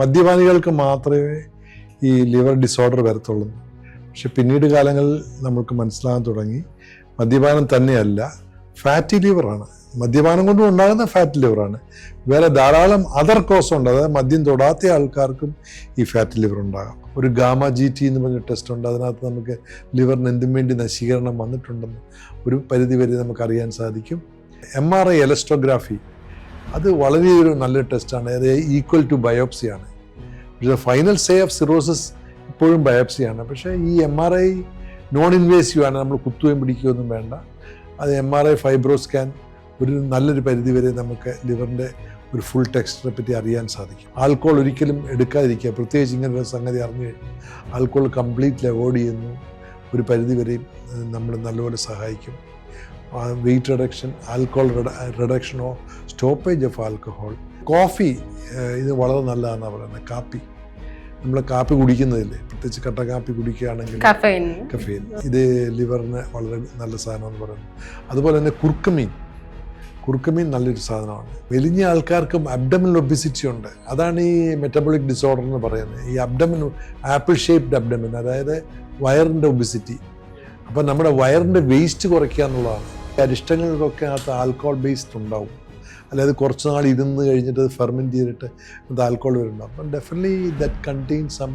മദ്യപാനികൾക്ക് മാത്രമേ ഈ liver disorder വരത്തുള്ളൂ. പക്ഷെ പിന്നീട് കാലങ്ങളിൽ നമ്മൾക്ക് മനസ്സിലാകാൻ തുടങ്ങി മദ്യപാനം തന്നെയല്ല, ഫാറ്റി ലിവറാണ്. മദ്യപാനം കൊണ്ടും ഉണ്ടാകുന്ന ഫാറ്റി ലിവറാണ്. വേറെ ധാരാളം അതർ കോസ് ഉണ്ട്. അതായത് മദ്യം തൊടാത്ത ആൾക്കാർക്കും ഈ ഫാറ്റി ലിവർ ഉണ്ടാകാം. ഒരു ഗാമ GT എന്ന് പറഞ്ഞ ടെസ്റ്റ് ഉണ്ട്. അതിനകത്ത് നമുക്ക് ലിവറിന് എന്തും വേണ്ടി നശീകരണം വന്നിട്ടുണ്ടെന്ന് ഒരു പരിധി വരെ നമുക്കറിയാൻ സാധിക്കും. MRI എലസ്ട്രോഗ്രാഫി അത് വളരെ ഒരു നല്ലൊരു ടെസ്റ്റാണ്. അത് ഈക്വൽ ടു ബയോപ്സിയാണ്. പക്ഷേ ഫൈനൽ സേ ഓഫ് സിറോസിസ് ഇപ്പോഴും ബയോപ്സിയാണ്. പക്ഷേ ഈ MRI നോൺ ഇൻവേസീവ് ആണ്. നമ്മൾ കുത്തുകയും പിടിക്കുകയൊന്നും വേണ്ട. അത് MRI ഫൈബ്രോ സ്കാൻ ഒരു നല്ലൊരു പരിധി വരെ നമുക്ക് ലിവറിൻ്റെ ഒരു ഫുൾ ടെക്സ്ചറെ പറ്റി അറിയാൻ സാധിക്കും. ആൽക്കോൾ ഒരിക്കലും എടുക്കാതിരിക്കുക, പ്രത്യേകിച്ച് ഇങ്ങനൊരു സംഗതി അറിഞ്ഞു കഴിഞ്ഞാൽ. ആൽക്കോൾ കംപ്ലീറ്റ്ലി അവോയ്ഡ് ചെയ്യുന്നു ഒരു പരിധി വരെയും നമ്മൾ നല്ലപോലെ സഹായിക്കും. വെയിറ്റ് റിഡക്ഷൻ, ആൽക്കോൾ റിഡക്ഷനോ സ്റ്റോപ്പേജ് ഓഫ് ആൽക്കഹോൾ. കോഫി ഇത് വളരെ നല്ലതാണെന്നാണ് പറയുന്നത്. കാപ്പി, നമ്മൾ കാപ്പി കുടിക്കുന്നതില്ലേ, പ്രത്യേകിച്ച് കട്ട കാപ്പി കുടിക്കുകയാണെങ്കിൽ കഫെയിൻ, ഇത് ലിവറിന് വളരെ നല്ല സാധനമെന്ന് പറയുന്നു. അതുപോലെ തന്നെ കുർക്കുമീൻ നല്ലൊരു സാധനമാണ്. മെലിഞ്ഞ ആൾക്കാർക്കും അബ്ഡമിനൽ ഒബിസിറ്റി ഉണ്ട്. അതാണ് ഈ മെറ്റബോളിക് ഡിസോർഡർ എന്ന് പറയുന്നത്. ഈ അബ്ഡമിൻ, ആപ്പിൾ ഷേപ്ഡ് അബ്ഡമിൻ, അതായത് വയറിൻ്റെ ഒബിസിറ്റി. അപ്പം നമ്മുടെ വയറിൻ്റെ വേസ്റ്റ് കുറയ്ക്കുക എന്നുള്ളതാണ്. അരിഷ്ടങ്ങൾക്കൊക്കെ അകത്ത് ആൽക്കോൾ ബേസ്ഡ് ഉണ്ടാവും. അതായത് കുറച്ച് നാൾ ഇരുന്ന് കഴിഞ്ഞിട്ട് അത് ഫെർമെൻറ്റ് ചെയ്തിട്ട് അത് ആൽക്കോൾ വരുന്നുണ്ടാവും. അപ്പം definitely that contain some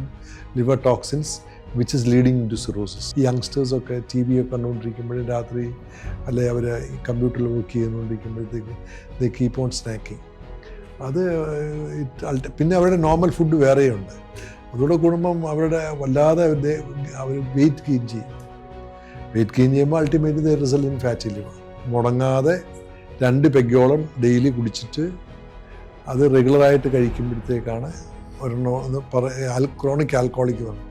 liver toxins which is leading to cirrhosis. ഈ യങ്സ്റ്റേഴ്സൊക്കെ TV ഒക്കെ കണ്ടുകൊണ്ടിരിക്കുമ്പോഴും രാത്രി അല്ലെങ്കിൽ അവർ ഈ കമ്പ്യൂട്ടറിൽ work ചെയ്തുകൊണ്ടിരിക്കുമ്പോഴത്തേക്ക് they keep on snacking. അത് പിന്നെ അവരുടെ നോർമൽ ഫുഡ് വേറെയുണ്ട്. അതോടെ കൂടുമ്പം അവരുടെ വല്ലാതെ അവർ വെയിറ്റ് ഗെയിൻ ചെയ്യും. വെയിറ്റ് ഗെയിൻ ചെയ്യുമ്പോൾ ultimately the result in fatty liver. മുടങ്ങാതെ 2 പെഗ്ഗോളം ഡെയിലി കുടിച്ചിട്ട് അത് റെഗുലറായിട്ട് കഴിക്കുമ്പോഴത്തേക്കാണ് ക്രോണിക് ആൽക്കോളിക് വന്നു.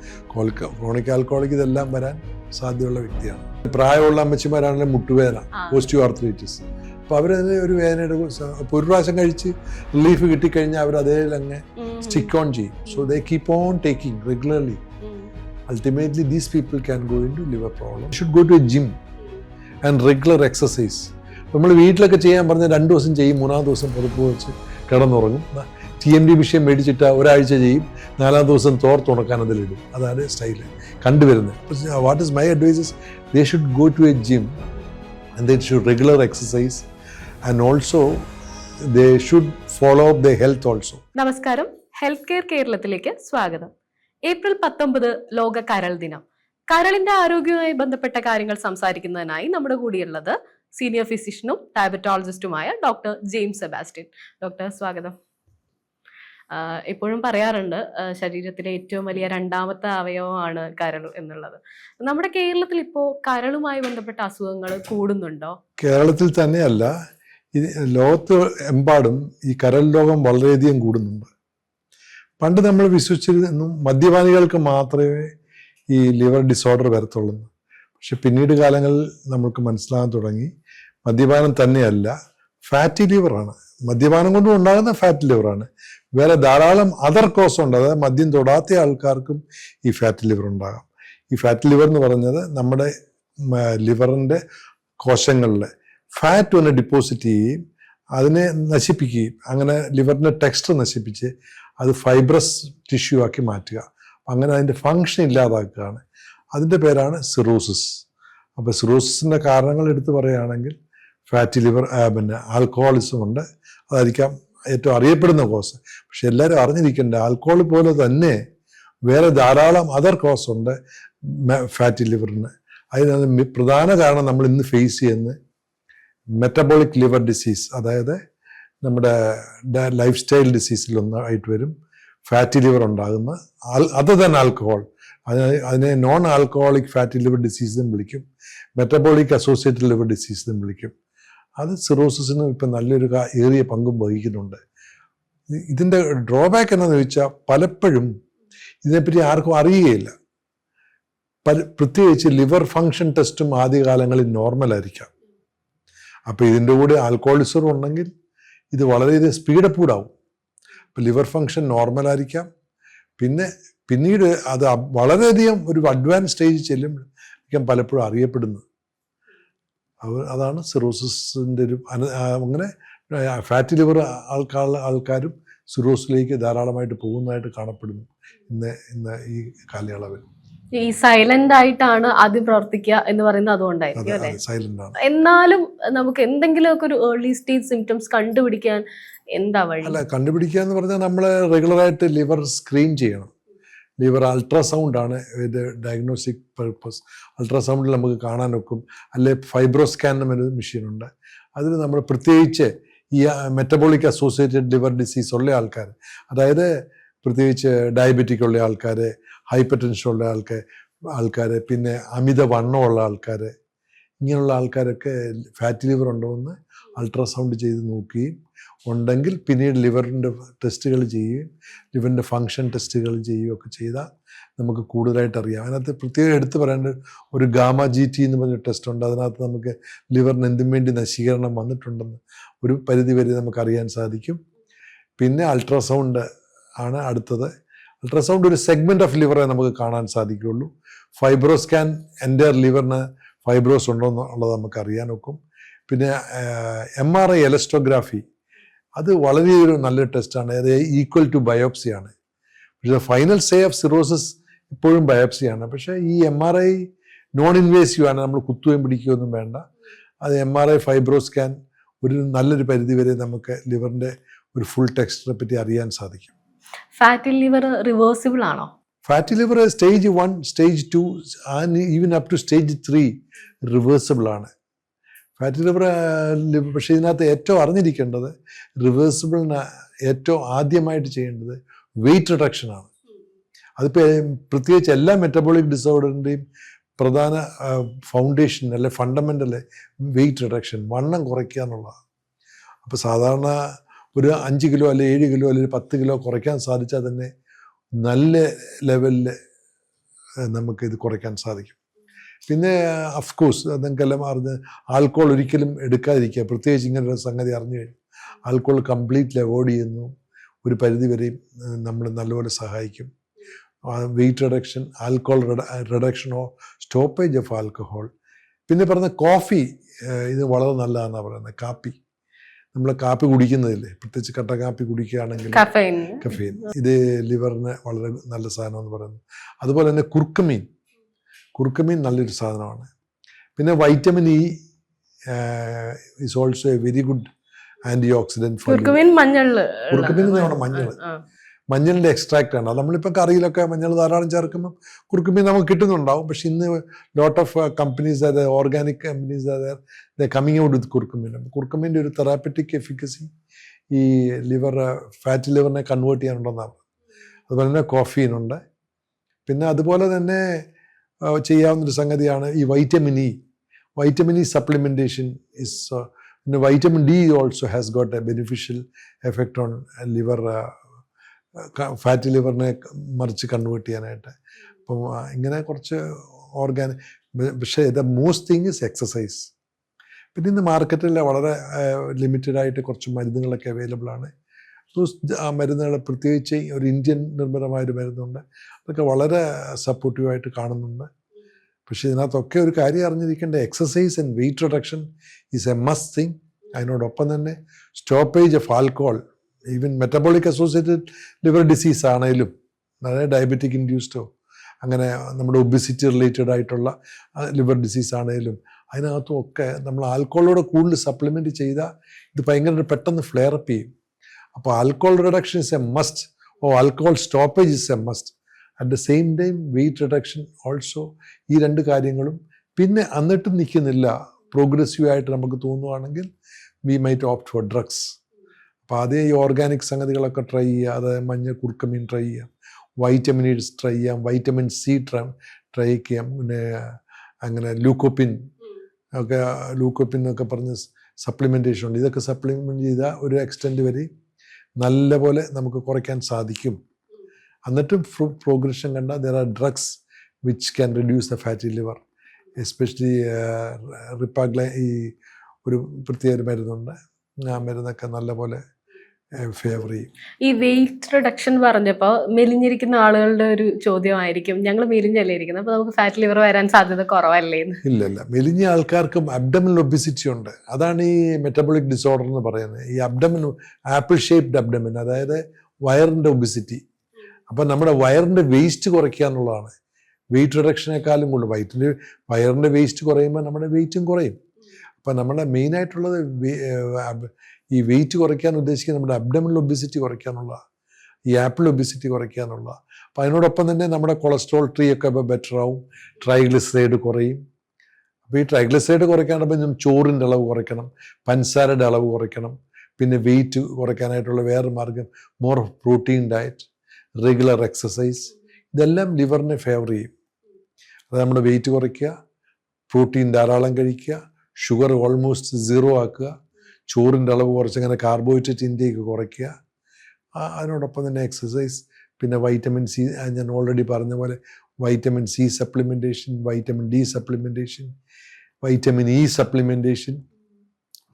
ക്രോണിക് ആൽക്കോളിക് ഇതെല്ലാം വരാൻ സാധ്യതയുള്ള വ്യക്തിയാണ്. പ്രായമുള്ള അമ്മച്ചിമാരാണെങ്കിലും മുട്ടുവേദന, ഓസ്റ്റിയോ ആർത്രൈറ്റിസ്. അപ്പോൾ അവരത് ഒരു വേദനയുടെ ഒരു പ്രാവശ്യം കഴിച്ച് റിലീഫ് കിട്ടിക്കഴിഞ്ഞാൽ അവർ അതേ അങ്ങ് സ്റ്റിക്ക് ഓൺ ചെയ്യും. So they keep on taking regularly. Ultimately, these people can go into liver problem. You should go to a gym and regular exercise. നമ്മൾ വീട്ടിലൊക്കെ ചെയ്യാൻ പറഞ്ഞാൽ 2 ദിവസം ചെയ്യും, 3-ാം ദിവസം പുറത്ത് വെച്ച് കിടന്നുറങ്ങും. TMD വിഷയം മേടിച്ചിട്ട് ഒരാഴ്ച ചെയ്യും, 4-ാം ദിവസം തോർത്തുണക്കാൻ അതിലിടും. അതാണ് സ്റ്റൈല് കണ്ടുവരുന്നത്. What is my advice is they should go to a gym and they should regular exercise and also they should follow up the health also. നമസ്കാരം, ഹെൽത്ത് കെയർ കേരളത്തിലേക്ക് സ്വാഗതം. ഏപ്രിൽ 19 ലോക കരൾ ദിനം. കരളിന്റെ ആരോഗ്യവുമായി ബന്ധപ്പെട്ട കാര്യങ്ങൾ സംസാരിക്കുന്നതിനായി നമ്മുടെ കൂടെയുള്ളത് സീനിയർ ഫിസിഷ്യനും ഡയബറ്റോളജിസ്റ്റുമായ ഡോക്ടർ ജെയിംസ് സെബാസ്റ്റ്യൻ. ഡോക്ടർ, സ്വാഗതം. എപ്പോഴും പറയാറുണ്ട് ശരീരത്തിലെ ഏറ്റവും വലിയ 2ാമത്തെ അവയവമാണ് കരൾ എന്നുള്ളത്. നമ്മുടെ കേരളത്തിൽ ഇപ്പോൾ കരളുമായി ബന്ധപ്പെട്ട അസുഖങ്ങൾ കൂടുന്നുണ്ടോ? കേരളത്തിൽ തന്നെയല്ല, ലോകത്ത് എമ്പാടും ഈ കരൾ രോഗം വളരെയധികം കൂടുന്നുണ്ട്. പണ്ട് നമ്മൾ വിശ്വസിച്ചിരുന്നു മദ്യപാനികൾക്ക് മാത്രമേ ഈ ലിവർ ഡിസോർഡർ വരത്തുള്ളൂ. പക്ഷെ പിന്നീട് കാലങ്ങളിൽ നമ്മൾക്ക് മനസ്സിലാകാൻ തുടങ്ങി മദ്യപാനം തന്നെയല്ല, ഫാറ്റി ലിവറാണ്. മദ്യപാനം കൊണ്ടും ഉണ്ടാകുന്ന ഫാറ്റി ലിവറാണ്. വേറെ ധാരാളം അതർ കോസ് ഉണ്ട്. അതായത് മദ്യം തൊടാത്ത ആൾക്കാർക്കും ഈ ഫാറ്റി ലിവർ ഉണ്ടാകാം. ഈ ഫാറ്റി ലിവർ എന്ന് പറഞ്ഞത് നമ്മുടെ ലിവറിൻ്റെ കോശങ്ങളിലെ ഫാറ്റ് ഒന്ന് ഡിപ്പോസിറ്റ് ചെയ്യുകയും അതിനെ നശിപ്പിക്കുകയും അങ്ങനെ ലിവറിൻ്റെ ടെക്സ്ചർ നശിപ്പിച്ച് അത് ഫൈബ്രസ് ടിഷ്യൂ ആക്കി മാറ്റുക. അങ്ങനെ അതിൻ്റെ ഫങ്ഷൻ ഇല്ലാതാക്കുകയാണ്. അതിൻ്റെ പേരാണ് സിറോസിസ്. അപ്പോൾ സിറോസിസിൻ്റെ കാരണങ്ങൾ എടുത്ത് പറയുകയാണെങ്കിൽ ഫാറ്റി ലിവർ, പിന്നെ ആൽക്കഹോളിസം ഉണ്ട്. അതായിരിക്കാം ഏറ്റവും അറിയപ്പെടുന്ന കോസ്. പക്ഷെ എല്ലാവരും അറിഞ്ഞിരിക്കേണ്ട ആൽക്കഹോൾ പോലെ തന്നെ വേറെ ധാരാളം അതർ കോസ് ഉണ്ട് ഫാറ്റി ലിവറിന്. അതിന് പ്രധാന കാരണം നമ്മൾ ഇന്ന് ഫേസ് ചെയ്യുന്ന മെറ്റബോളിക് ലിവർ ഡിസീസ്, അതായത് നമ്മുടെ ലൈഫ് സ്റ്റൈൽ ഡിസീസിലൊന്നായിട്ട് വരും ഫാറ്റി ലിവർ ഉണ്ടാകുന്ന. അതർ ദാൻ ആൽക്കഹോൾ, അതിനെ non alcoholic fatty liver disease എന്ന് വിളിക്കും, മെറ്റബോളിക് അസോസിയേറ്റഡ് ലിവർ ഡിസീസ് എന്ന് വിളിക്കും. അത് സിറോസിസിന് ഇപ്പം നല്ലൊരു ഏറിയ പങ്കും വഹിക്കുന്നുണ്ട്. ഇതിൻ്റെ ഡ്രോബാക്ക് എന്താണെന്ന് ചോദിച്ചാൽ പലപ്പോഴും ഇതിനെപ്പറ്റി ആർക്കും അറിയുകയില്ല. പ്രത്യേകിച്ച് ലിവർ ഫങ്ഷൻ ടെസ്റ്റും ആദ്യകാലങ്ങളിൽ നോർമലായിരിക്കാം. അപ്പോൾ ഇതിൻ്റെ കൂടെ ആൽക്കഹോളിസം ഉണ്ടെങ്കിൽ ഇത് വളരെയധികം സ്പീഡപ്പ് കൂടാവും. അപ്പോൾ ലിവർ ഫങ്ഷൻ നോർമലായിരിക്കാം. പിന്നീട് അത് വളരെയധികം ഒരു അഡ്വാൻസ് സ്റ്റേജ് ചെല്ലുമ്പോഴേക്കും പലപ്പോഴും അറിയപ്പെടുന്നത്. അതാണ് സിറോസിസിൻ്റെ ഒരു അങ്ങനെ ഫാറ്റി ലിവർ ആൾക്കാരും സിറോസിലേക്ക് ധാരാളമായിട്ട് പോകുന്നതായിട്ട് കാണപ്പെടുന്നു ഇന്ന് ഈ കാലയളവിൽ. ഈ സൈലന്റ് ആയിട്ടാണ് ആദ്യം പ്രവർത്തിക്കുക എന്ന് പറയുന്നത് അതുകൊണ്ടായിരിക്കും അല്ലെ? സൈലന്റ് ആണ്. എന്നാലും നമുക്ക് എന്തെങ്കിലുമൊക്കെ ഒരു ഏർലി സ്റ്റേജ് സിംറ്റംസ് കണ്ടുപിടിക്കാൻ എന്താ വഴി? അല്ല, കണ്ടുപിടിക്കുക എന്ന് പറഞ്ഞാൽ നമ്മൾ റെഗുലറായിട്ട് ലിവർ സ്ക്രീൻ ചെയ്യണം. ലിവർ അൾട്രാസൗണ്ട് ആണ് ഇത് ഡയഗ്നോസ്റ്റിക് പർപ്പസ്. അൾട്രാസൗണ്ടിൽ നമുക്ക് കാണാൻ ഒക്കും. അല്ലെ ഫൈബ്രോസ്കാൻ എന്നൊരു മെഷീനുണ്ട്. അതിൽ നമ്മൾ പ്രത്യേകിച്ച് ഈ മെറ്റബോളിക് അസോസിയേറ്റഡ് ലിവർ ഡിസീസ് ഉള്ള ആൾക്കാർ, അതായത് പ്രത്യേകിച്ച് ഡയബറ്റിക് ഉള്ള ആൾക്കാർ, ഹൈപ്പർ ടെൻഷൻ ഉള്ള ആൾക്കാർ, പിന്നെ അമിത വണ്ണമുള്ള ആൾക്കാർ, ഇങ്ങനെയുള്ള ആൾക്കാരൊക്കെ ഫാറ്റി ലിവർ ഉണ്ടോ എന്ന് അൾട്രാസൗണ്ട് ചെയ്ത് നോക്കുകയും ഉണ്ടെങ്കിൽ പിന്നീട് ലിവറിൻ്റെ ടെസ്റ്റുകൾ ചെയ്യുകയും ലിവറിൻ്റെ ഫങ്ഷൻ ടെസ്റ്റുകൾ ചെയ്യുകയൊക്കെ ചെയ്താൽ നമുക്ക് കൂടുതലായിട്ട് അറിയാം. അതിനകത്ത് പ്രത്യേകം എടുത്തു പറയേണ്ട ഒരു ഗാമ GT എന്ന് പറഞ്ഞ ടെസ്റ്റ് ഉണ്ട്. അതിനകത്ത് നമുക്ക് ലിവറിന് എന്തിനു വേണ്ടി നശീകരണം വന്നിട്ടുണ്ടെന്ന് ഒരു പരിധി വരെ നമുക്ക് അറിയാൻ സാധിക്കും. പിന്നെ അൾട്രാസൗണ്ട് ആണ് അടുത്തത്. അൾട്രാസൗണ്ട് ഒരു സെഗ്മെൻറ്റ് ഓഫ് ലിവറെ നമുക്ക് കാണാൻ സാധിക്കുകയുള്ളൂ. ഫൈബ്രോസ്കാൻ എൻ്റെ ലിവറിന് ഫൈബ്രോസ് ഉണ്ടോ എന്നുള്ളത് നമുക്ക് അറിയാൻ ഒക്കും. പിന്നെ MRI എലസ്ട്രോഗ്രാഫി അത് വളരെ ഒരു നല്ലൊരു ടെസ്റ്റാണ്. അത് ഈക്വൽ ടു ബയോപ്സിയാണ്. പക്ഷേ ഫൈനൽ സേ ഓഫ് സിറോസിസ് ഇപ്പോഴും ബയോപ്സിയാണ്. പക്ഷേ ഈ MRI നോൺ ഇൻവേസീവ് ആണ്, നമ്മൾ കുത്തുകയും പിടിക്കുകയൊന്നും വേണ്ട. അത് MRI ഫൈബ്രോസ്കാൻ ഒരു നല്ലൊരു പരിധി വരെ നമുക്ക് ലിവറിൻ്റെ ഒരു ഫുൾ ടെക്സ്ചറെ പറ്റി അറിയാൻ സാധിക്കും. ഫാറ്റി ലിവർ റിവേഴ്സിബിൾ ആണോ? Fatty liver stage 1, stage 2 and even up to stage 3 reversible ആണ്. ഫാറ്റി ലിവർ പക്ഷേ ഇതിനകത്ത് ഏറ്റവും അറിഞ്ഞിരിക്കേണ്ടത് റിവേഴ്സിബിളിന് ഏറ്റവും ആദ്യമായിട്ട് ചെയ്യേണ്ടത് വെയിറ്റ് റിഡക്ഷനാണ്. അതിപ്പോൾ പ്രത്യേകിച്ച് എല്ലാ മെറ്റബോളിക് ഡിസോർഡറിൻ്റെയും പ്രധാന ഫൗണ്ടേഷൻ അല്ലെ ഫണ്ടമെൻ്റൽ വെയിറ്റ് റിഡക്ഷൻ, വണ്ണം കുറയ്ക്കുക എന്നുള്ളതാണ്. അപ്പോൾ സാധാരണ ഒരു 5 കിലോ അല്ലെ 7 കിലോ അല്ലെങ്കിൽ 10 കിലോ കുറയ്ക്കാൻ സാധിച്ചാൽ തന്നെ നല്ല ലെവലിൽ നമുക്കിത് കുറയ്ക്കാൻ സാധിക്കും. പിന്നെ അഫ്കോഴ്സ് നിങ്ങൾക്കെല്ലാം അറിഞ്ഞ് ആൽക്കോൾ ഒരിക്കലും എടുക്കാതിരിക്കുക. പ്രത്യേകിച്ച് ഇങ്ങനൊരു സംഗതി അറിഞ്ഞു കഴിഞ്ഞാൽ ആൽക്കോൾ കംപ്ലീറ്റ്ലി അവോയ്ഡ് ചെയ്യുന്നു ഒരു പരിധി വരെയും നമ്മൾ നല്ലപോലെ സഹായിക്കും. വെയിറ്റ് റിഡക്ഷൻ, ആൽക്കോൾ റിഡക്ഷനോ സ്റ്റോപ്പേജ് ഓഫ് ആൽക്കഹോൾ. പിന്നെ പറഞ്ഞ കോഫി, ഇത് വളരെ നല്ലതാണെന്നാണ് പറയുന്നത്. കാപ്പി, നമ്മൾ കാപ്പി കുടിക്കുന്നതില്ലേ, പ്രത്യേകിച്ച് കട്ട കാപ്പി കുടിക്കുകയാണെങ്കിൽ കഫീൻ, ഇത് ലിവറിന് വളരെ നല്ല സാധനമെന്ന് പറയുന്നു. അതുപോലെ തന്നെ കുർക്കുമീൻ നല്ലൊരു സാധനമാണ്. പിന്നെ vitamin E is also a very good antioxidant for curcumin. മഞ്ഞളിൻ്റെ എക്സ്ട്രാക്റ്റ് ആണ്. നമ്മളിപ്പോൾ കറിയിലൊക്കെ മഞ്ഞൾ ധാരാളം ചേർക്കുമ്പോൾ കുർക്കുമീൻ നമുക്ക് കിട്ടുന്നുണ്ടാവും. പക്ഷെ ഇന്ന് ലോട്ട് ഓഫ് കമ്പനീസ്, അതായത് ഓർഗാനിക് കമ്പനീസ്, അതായത് കമ്മിങ് ഔട്ട് വിത്ത് കുർക്കുമീൻ. കുർക്കുമീൻ്റെ ഒരു തെറാപ്പറ്റിക് എഫിക്കസി ഈ ഫാറ്റി ലിവറിനെ കൺവേർട്ട് ചെയ്യാനുണ്ടെന്നാണ്. അതുപോലെ തന്നെ കോഫീനുണ്ട്. പിന്നെ അതുപോലെ തന്നെ ചെയ്യാവുന്നൊരു സംഗതിയാണ് ഈ വൈറ്റമിൻ ഇ സപ്ലിമെൻറ്റേഷൻ ഇസ്. പിന്നെ vitamin D also has got a beneficial effect on liver, fatty ലിവറിനെ മറിച്ച് കൺവേർട്ട് ചെയ്യാനായിട്ട്. അപ്പം ഇങ്ങനെ കുറച്ച് പക്ഷേ the most thing is exercise. പിന്നെ ഇന്ന് മാർക്കറ്റിൽ വളരെ ലിമിറ്റഡ് ആയിട്ട് കുറച്ച് മരുന്നുകളൊക്കെ അവൈലബിൾ ആണ്. ആ മരുന്നുകൾ പ്രത്യേകിച്ച് ഒരു ഇന്ത്യൻ നിർമ്മിതമായൊരു മരുന്നുണ്ട്, അതൊക്കെ വളരെ സപ്പോർട്ടീവായിട്ട് കാണുന്നുണ്ട്. പക്ഷേ ഇതിനകത്തൊക്കെ ഒരു കാര്യം അറിഞ്ഞിരിക്കേണ്ട, exercise and weight reduction is A must thing. അതിനോടൊപ്പം തന്നെ stoppage of alcohol, even metabolic associated liver disease ആണെങ്കിലും, അതായത് ഡയബറ്റിക് ഇൻഡ്യൂസ്ഡോ അങ്ങനെ നമ്മുടെ ഒബിസിറ്റി റിലേറ്റഡ് ആയിട്ടുള്ള ലിവർ ഡിസീസ് ആണെങ്കിലും അതിനകത്തും ഒക്കെ നമ്മൾ ആൽക്കഹോളോട് കൂടുതൽ സപ്ലിമെൻറ്റ് ചെയ്താൽ ഇത് ഭയങ്കര പെട്ടെന്ന് ഫ്ലെയറപ്പ് ചെയ്യും. അപ്പോൾ alcohol reduction is A must, alcohol stoppage is A must. At the same time weight reduction also. ഈ രണ്ട് കാര്യങ്ങളും. പിന്നെ എന്നിട്ടും നിൽക്കുന്നില്ല, പ്രോഗ്രസീവായിട്ട് നമുക്ക് തോന്നുകയാണെങ്കിൽ V might opt for drugs. അപ്പോൾ അതേ ഈ ഓർഗാനിക് സംഗതികളൊക്കെ ട്രൈ ചെയ്യുക. അതായത് കുർക്കുമീൻ ട്രൈ ചെയ്യാം, വൈറ്റമിൻസ് ട്രൈ ചെയ്യാം, വൈറ്റമിൻ സി ട്രൈ ചെയ്യാം. പിന്നെ അങ്ങനെ ലൂക്കോപ്പിൻ എന്നൊക്കെ പറഞ്ഞ് സപ്ലിമെൻറ്റേഷൻ ഉണ്ട്. ഇതൊക്കെ സപ്ലിമെൻറ്റ് ചെയ്താൽ ഒരു എക്സ്റ്റെൻറ്റ് വരെ നല്ലപോലെ നമുക്ക് കുറയ്ക്കാൻ സാധിക്കും. എന്നിട്ടും പ്രോഗ്രഷൻ കണ്ടാൽ there are drugs which can reduce the fatty liver, especially ഈ ഒരു പ്രത്യേക മരുന്നുണ്ട്. ആ മരുന്നൊക്കെ നല്ലപോലെ ഫേവർ ചെയ്യും. ഈ വെയിറ്റ് റിഡക്ഷൻ പറഞ്ഞപ്പോൾ മെലിഞ്ഞിരിക്കുന്ന ആളുകളുടെ ഒരു ചോദ്യമായിരിക്കും, ഞങ്ങൾ മെലിഞ്ഞല്ലേ ഇരിക്കുന്നത്, അപ്പോൾ നമുക്ക് ഫാറ്റ് ലിവർ വരാൻ സാധ്യത കുറവല്ലേ എന്ന്. ഇല്ല, മെലിഞ്ഞ ആൾക്കാർക്കും അബ്ഡമിനൽ ഒബിസിറ്റി ഉണ്ട്. അതാണ് ഈ മെറ്റബോളിക് ഡിസോർഡർ എന്ന് പറയുന്നത്. ഈ അബ്ഡമിൻ, ആപ്പിൾ ഷേപ്ഡ് അബ്ഡമിൻ, അതായത് വയറിൻ്റെ ഒബിസിറ്റി. അപ്പം നമ്മുടെ വയറിൻ്റെ വേസ്റ്റ് കുറയ്ക്കുക എന്നുള്ളതാണ് വെയിറ്റ് റിഡക്ഷനേക്കാളും കൂടുതൽ. വയറിൻ്റെ വേസ്റ്റ് കുറയുമ്പോൾ നമ്മുടെ വെയിറ്റും കുറയും. അപ്പം നമ്മുടെ മെയിനായിട്ടുള്ളത് ഈ വെയിറ്റ് കുറയ്ക്കാൻ ഉദ്ദേശിക്കുന്നത് നമ്മുടെ അബ്ഡമിനൽ ഒബിസിറ്റി കുറയ്ക്കാനുള്ള, ഈ ആപ്പിൾ ഒബിസിറ്റി കുറയ്ക്കാനുള്ള. അപ്പം അതിനോടൊപ്പം തന്നെ നമ്മുടെ കൊളസ്ട്രോൾ ട്രീ ഒക്കെ ഇപ്പോൾ ബെറ്റർ ആവും, ട്രൈഗ്ലിസറൈഡ് കുറയും. അപ്പോൾ ഈ ട്രൈഗ്ലിസറൈഡ് കുറയ്ക്കാണ്ടപ്പോൾ ചോറിൻ്റെ അളവ് കുറയ്ക്കണം, പഞ്ചസാരയുടെ അളവ് കുറയ്ക്കണം. പിന്നെ വെയിറ്റ് കുറയ്ക്കാനായിട്ടുള്ള വേറെ മാർഗം more protein diet, regular exercise, ഇതെല്ലാം ലിവറിനെ ഫേവർ ചെയ്യും. അത് നമ്മുടെ വെയിറ്റ് കുറയ്ക്കുക, പ്രോട്ടീൻ ധാരാളം കഴിക്കുക, ഷുഗർ ഓൾമോസ്റ്റ് 0 ആക്കുക, ചോറിൻ്റെ അളവ് കുറച്ചങ്ങനെ കാർബോഹൈഡ്രേറ്റ് ഇൻടേക്ക് കുറയ്ക്കുക. അതിനോടൊപ്പം തന്നെ എക്സസൈസ്, പിന്നെ വൈറ്റമിൻ സി, ഞാൻ ഓൾറെഡി പറഞ്ഞ പോലെ vitamin C supplementation, vitamin D supplementation, vitamin E supplementation.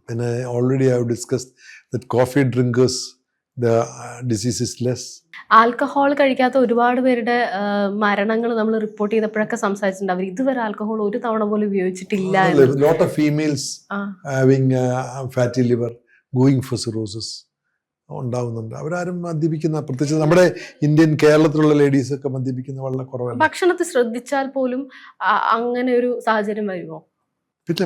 പിന്നെ already I have discussed that coffee drinkers the disease is less. Alcohol കഴിക്കാത്ത ഒരുപാട് പേരുടെ മരണങ്ങൾ നമ്മൾ റിപ്പോർട്ട് ചെയ്തപ്പോഴൊക്കെ സംസാരിച്ചിട്ടുണ്ട്, അവർ ഇതുവരെ ആൽക്കഹോൾ ഒരു തവണ പോലും ഉപയോഗിച്ചിട്ടില്ല. Lot of females having fatty liver going for cirrhosis ഉണ്ടാവുന്നുണ്ട്. അവരാരും മദ്യപിക്കുന്ന, പ്രത്യേകിച്ച് നമ്മുടെ കേരളത്തിലുള്ള ലേഡീസ് ഒക്കെ മദ്യപിക്കുന്ന വളരെ കുറവാണ്. ഭക്ഷണത്തിൽ ശ്രദ്ധിച്ചാൽ പോലും അങ്ങനെ ഒരു സാഹചര്യം വരുമോ? പിന്നെ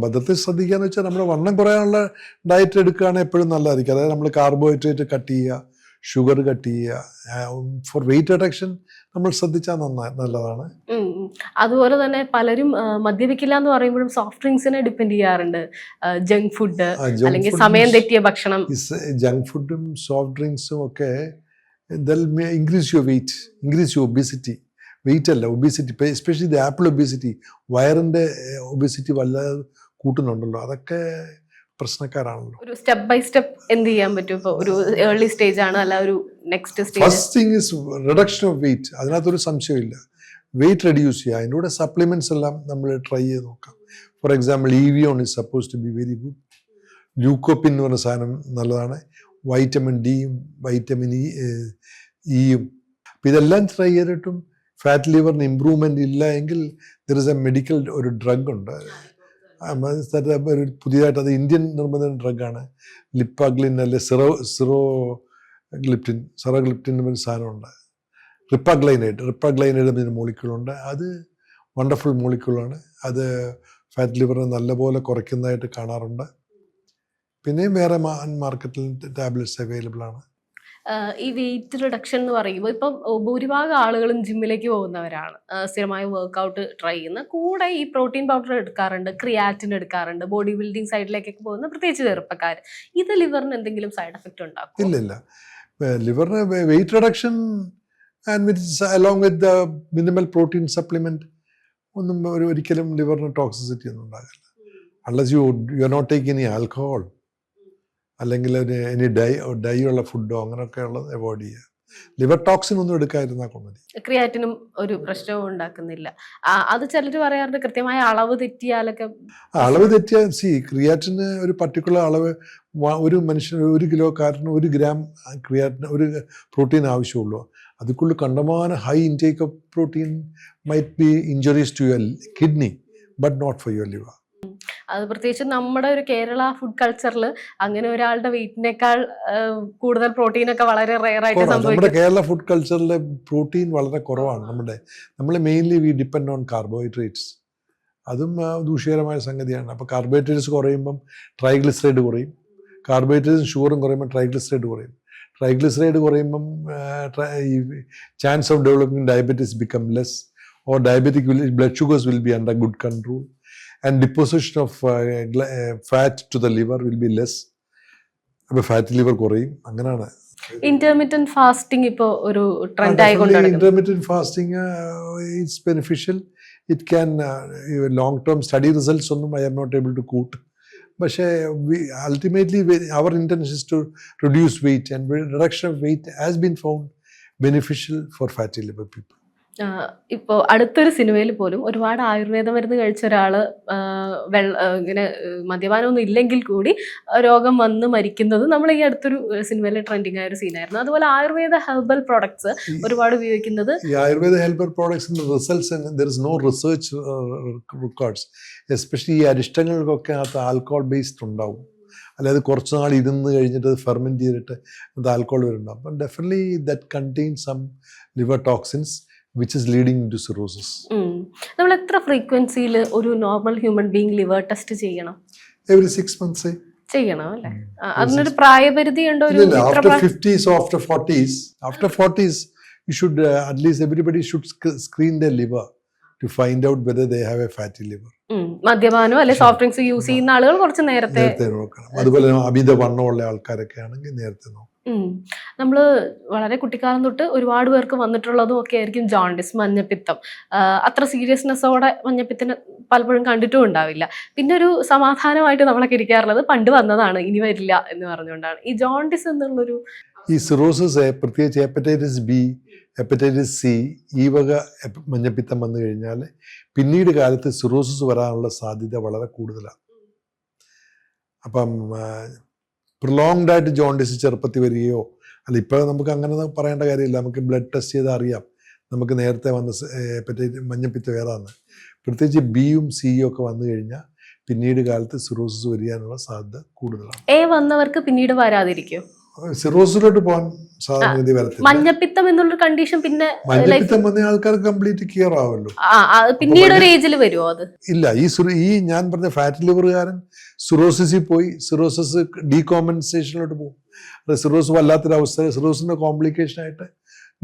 മദ്യത്തെ ശ്രദ്ധിക്കാന്ന് വെച്ചാൽ നമ്മുടെ വണ്ണം കുറയാനുള്ള ഡയറ്റ് എടുക്കുകയാണെങ്കിൽ എപ്പോഴും നല്ലതായിരിക്കും. അതായത് നമ്മൾ കാർബോഹൈഡ്രേറ്റ് കട്ട് ചെയ്യുക, ഷുഗർ കട്ട് ചെയ്യുക. ഫോർ വെയിറ്റ് റിഡക്ഷൻ നമ്മൾ ശ്രദ്ധിച്ചാൽ നല്ലതാണ്. അതുപോലെ തന്നെ പലരും മദ്യപിക്കില്ല എന്ന് പറയുമ്പോഴും സോഫ്റ്റ് ഡ്രിങ്ക്സിനെ ഡിപ്പെൻഡ് ചെയ്യാറുണ്ട്. ജങ്ക് ഫുഡ് അല്ലെങ്കിൽ സമയം തെറ്റിയ ഭക്ഷണം. ജങ്ക് ഫുഡും സോഫ്റ്റ് ഡ്രിങ്ക്സും ഒക്കെ increase your weight, increase your obesity. Weight അല്ല, obesity, especially the apple obesity, വയറിൻ്റെ ഒബിസിറ്റി വല്ലാതെ കൂട്ടുന്നുണ്ടല്ലോ, അതൊക്കെ പ്രശ്നക്കാരാണല്ലോ. ഒരു സ്റ്റെപ്പ് ബൈ സ്റ്റെപ്പ് എന്ത് ചെയ്യാൻ പറ്റും? ഇപ്പോൾ ഒരു ഏർലി സ്റ്റേജ് ആണ്, അല്ല ഒരു next stage? First thing is reduction of wait. അതിനകത്തൊരു സംശയമില്ല, വെയിറ്റ് റെഡ്യൂസ് ചെയ്യുക. അതിൻ്റെ കൂടെ സപ്ലിമെന്റ്സ് എല്ലാം നമ്മൾ ട്രൈ ചെയ്ത് നോക്കാം. For example Evion is supposed to be very good. Lycopene എന്ന് പറഞ്ഞ സാധനം നല്ലതാണ്. വൈറ്റമിൻ ഡിയും വൈറ്റമിൻ ഇയും. ഇതെല്ലാം ട്രൈ ചെയ്തിട്ടും ഫാറ്റ് ലിവറിന് ഇമ്പ്രൂവ്മെൻ്റ് ഇല്ല എങ്കിൽ ദർ ഇസ് എ മെഡിക്കൽ ഒരു ഡ്രഗ് ഉണ്ട്, ഒരു പുതിയതായിട്ട്, അത് ഇന്ത്യൻ നിർമ്മിത ഡ്രഗാണ്, ലിപ്പാഗ്ലിൻ അല്ലെ സിറോഗ്ലിപ്റ്റിൻ എന്നൊരു സാധനമുണ്ട്. റിപ്പാഗ്ലൈനൈഡ് എന്നൊരു മോളിക്യൂളുണ്ട്. അത് വണ്ടർഫുൾ മോളിക്യൂളാണ്. അത് ഫാറ്റ് ലിവറിനെ നല്ലപോലെ കുറയ്ക്കുന്നതായിട്ട് കാണാറുണ്ട്. പിന്നെയും വേറെ മാർക്കറ്റിൽ ടാബ്ലറ്റ്സ് അവൈലബിൾ ആണ്. ഈ വെയിറ്റ് റിഡക്ഷൻ എന്ന് പറയുമ്പോൾ ഇപ്പം ഭൂരിഭാഗം ആളുകളും ജിമ്മിലേക്ക് പോകുന്നവരാണ്, സ്ഥിരമായി വർക്കൗട്ട് ട്രൈ ചെയ്യുന്ന, കൂടെ ഈ പ്രോട്ടീൻ പൗഡർ എടുക്കാറുണ്ട്, ക്രിയാറ്റിൻ എടുക്കാറുണ്ട്, ബോഡി ബിൽഡിംഗ് സൈഡിലേക്കൊക്കെ പോകുന്ന പ്രത്യേകിച്ച് ചെറുപ്പക്കാർ. ഇത് ലിവറിന് എന്തെങ്കിലും സൈഡ് എഫക്റ്റ് ഉണ്ടാക്കും? ഇല്ല, ലിവറിന് weight reduction and along with the minimal protein supplement ഒന്നും ഒരിക്കലും ലിവറിന് ടോക്സിസിറ്റി ഒന്നും ഉണ്ടാകില്ല. Unless you are not take any alcohol, അല്ലെങ്കിൽ ഇനി ഡൈ ഉള്ള ഫുഡോ അങ്ങനെയൊക്കെ ഉള്ളത് അവോയ്ഡ് ചെയ്യുക. ലിവർ ടോക്സിൻ ഒന്നും എടുക്കാതിരുന്നാൽ മതി. ക്രിയാറ്റിനും ഒരു പ്രശ്നവും ഉണ്ടാക്കുന്നില്ല. അത് ചിലർ പറയാറുണ്ട് കൃത്യമായ അളവ് തെറ്റിയാലൊക്കെ. അളവ് തെറ്റിയാൽ ക്രിയാറ്റിന് ഒരു പർട്ടിക്കുലർ അളവ്, ഒരു മനുഷ്യന് 1 കിലോക്കാരന് 1 ഗ്രാം ക്രിയാറ്റിന് ഒരു പ്രോട്ടീൻ ആവശ്യമുള്ളൂ. അതുക്കുള്ള കണ്ടമാനം high intake of protein might be injuries to your kidney but not for your liver. അത് പ്രത്യേകിച്ച് നമ്മുടെ ഒരു കേരള ഫുഡ് കൾച്ചറിൽ അങ്ങനെ ഒരാളുടെ വെയിറ്റിനേക്കാൾ കൂടുതൽ പ്രോട്ടീൻ ഒക്കെ വളരെ റെയർ ആയിട്ട് സംഭവിക്കും. നമ്മുടെ കേരള ഫുഡ് കൾച്ചറിൽ പ്രോട്ടീൻ വളരെ കുറവാണ്. നമ്മൾ mainly V depend on carbohydrates. അതും ദൂഷ്യകരമായ സംഗതിയാണ്. അപ്പോൾ കാർബോഹൈഡ്രേറ്റ്സ് കുറയുമ്പം ട്രൈഗ്ലിസറൈഡ് കുറയും, കാർബോഹൈഡ്രേറ്റ്സും ഷുഗറും കുറയുമ്പോൾ ട്രൈഗ്ലിസറൈഡ് കുറയും. ട്രൈഗ്ലിസറൈഡ് കുറയുമ്പം chance of developing diabetes become less, or diabetic blood sugars will be under good control. And deposition of fat to the liver will be less. അപ്പോൾ fat liver കുറയും. അങ്ങനെയാണ്. Intermittent fasting ഇപ്പോൾ ഒരു trend ആയിക്കൊണ്ടിരിക്കുന്നു. Intermittent fasting it's beneficial. It can long term study results ഒന്നും I am not able to quote. പക്ഷേ ultimately അവർ intention is to reduce weight, and reduction of weight has been found beneficial for fatty liver people. ഇപ്പോൾ അടുത്തൊരു സിനിമയിൽ പോലും ഒരുപാട് ആയുർവേദ മരുന്ന് കഴിച്ച ഒരാള് ഇങ്ങനെ മദ്യപാനമൊന്നും ഇല്ലെങ്കിൽ കൂടി രോഗം വന്ന് മരിക്കുന്നത് നമ്മൾ ഈ അടുത്തൊരു സിനിമയിൽ ട്രെൻഡിങ് ആയ ഒരു സീനായിരുന്നു. അതുപോലെ ആയുർവേദ ഹെർബൽ പ്രോഡക്ട്സ് ഒരുപാട് ഉപയോഗിക്കുന്നത്. ഈ ആയുർവേദ ഹെർബൽ പ്രോഡക്ട്സിന്റെ results there is no research records, especially ഈ അരിഷ്ടങ്ങൾക്കൊക്കെ അകത്ത് ആൽക്കോൾ ബേസ്ഡ് ഉണ്ടാവും. അല്ലാതെ കുറച്ച് നാൾ ഇരുന്ന് കഴിഞ്ഞിട്ട് അത് ഫെർമെൻറ്റ് ചെയ്തിട്ട് അത് ആൽക്കോൾ വരുന്നുണ്ടാവും. അപ്പം definitely that contain some liver toxins which is leading to cirrhosis. നമ്മൾ എത്ര ഫ്രീക്വൻസിയിൽ ഒരു normal human being liver test ചെയ്യണം? എവറി 6 months ചെയ്യണം അല്ലേ? അതിനൊരു പ്രായപരിധി ഉണ്ടോ? After 50s or after 40s you should at least everybody should screen their liver to find out whether they have a fatty liver. മദ്യപാനോ അല്ലെ സോഫ്റ്റ് ഡ്രിങ്ക്സ് യൂസ് ചെയ്യുന്ന ആളുകൾ കുറച്ച് നേരത്തെ നോക്കണം. അതുപോലെ അമിതവണ്ണമുള്ള ആൾക്കാരൊക്കെ ആണെങ്കിൽ നേരത്തെ നോക്കണം. നമ്മൾ വളരെ കുട്ടിക്കാലം തൊട്ട് ഒരുപാട് പേർക്ക് വന്നിട്ടുള്ളതും ഒക്കെ ആയിരിക്കും ജോണ്ടിസ്, മഞ്ഞപ്പിത്തം. അത്ര സീരിയസ്നെസ്സോടെ മഞ്ഞപ്പിത്തത്തിന് പലപ്പോഴും കണ്ടിട്ടും ഉണ്ടാവില്ല. പിന്നെ ഒരു സമാധാനമായിട്ട് നമ്മളൊക്കെ ഇരിക്കാറുള്ളത് പണ്ട് വന്നതാണ് ഇനി വരില്ല എന്ന് പറഞ്ഞുകൊണ്ടാണ്. ഈ ജോണ്ടിസ് എന്നുള്ളൊരു ഈ സിറോസിസ് പ്രത്യേകിച്ച് ഹെപ്പറ്റൈറ്റിസ് ബി, ഹെപ്പറ്റൈറ്റിസ് സി, ഈ വക മഞ്ഞപ്പിത്തം വന്നു കഴിഞ്ഞാൽ പിന്നീട് കാലത്ത് സിറോസിസ് വരാനുള്ള സാധ്യത വളരെ കൂടുതലാണ്. അപ്പം പ്രൊലോങ്ഡ് ആയിട്ട് ജോണ്ടിസ് ചെറുപ്പത്തിൽ വരികയോ അല്ല, ഇപ്പോൾ നമുക്ക് അങ്ങനെ പറയേണ്ട കാര്യമില്ല. നമുക്ക് ബ്ലഡ് ടെസ്റ്റ് ചെയ്താൽ അറിയാം നമുക്ക് നേരത്തെ വന്ന ഹെപ്പറ്റൈറ്റിസ് മഞ്ഞപ്പിത്തം ഏതാന്ന്. പ്രത്യേകിച്ച് ബിയും സിയും ഒക്കെ വന്നു കഴിഞ്ഞാൽ പിന്നീട് കാലത്ത് സിറോസിസ് വരാനുള്ള സാധ്യത കൂടുതലാണ്. വന്നവർക്ക് പിന്നീട് വരാതിരിക്കും. സിറോസിലോട്ട് പോകാൻ സാധാരണ വരത്തില്ല. മഞ്ഞപ്പിത്തം എന്നുള്ളൊരു കണ്ടീഷൻ പിന്നെ മഞ്ഞപ്പിത്തം വന്ന ആൾക്കാർക്ക് കംപ്ലീറ്റ് ക്ലിയർ ആവുമല്ലോ. പിന്നീട് ഒരു ഏജിൽ വരുമോ അത്? ഇല്ല. ഈ ഞാൻ പറഞ്ഞ ഫാറ്റ് ലിവറുകാരൻ സിറോസിസിൽ പോയി സിറോസിസ് ഡീകോമ്പൻസേഷനിലോട്ട് പോകും. അത് സിറോസിസ് വല്ലാത്തൊരവസ്ഥ, സിറോസിന്റെ കോംപ്ലിക്കേഷൻ ആയിട്ട്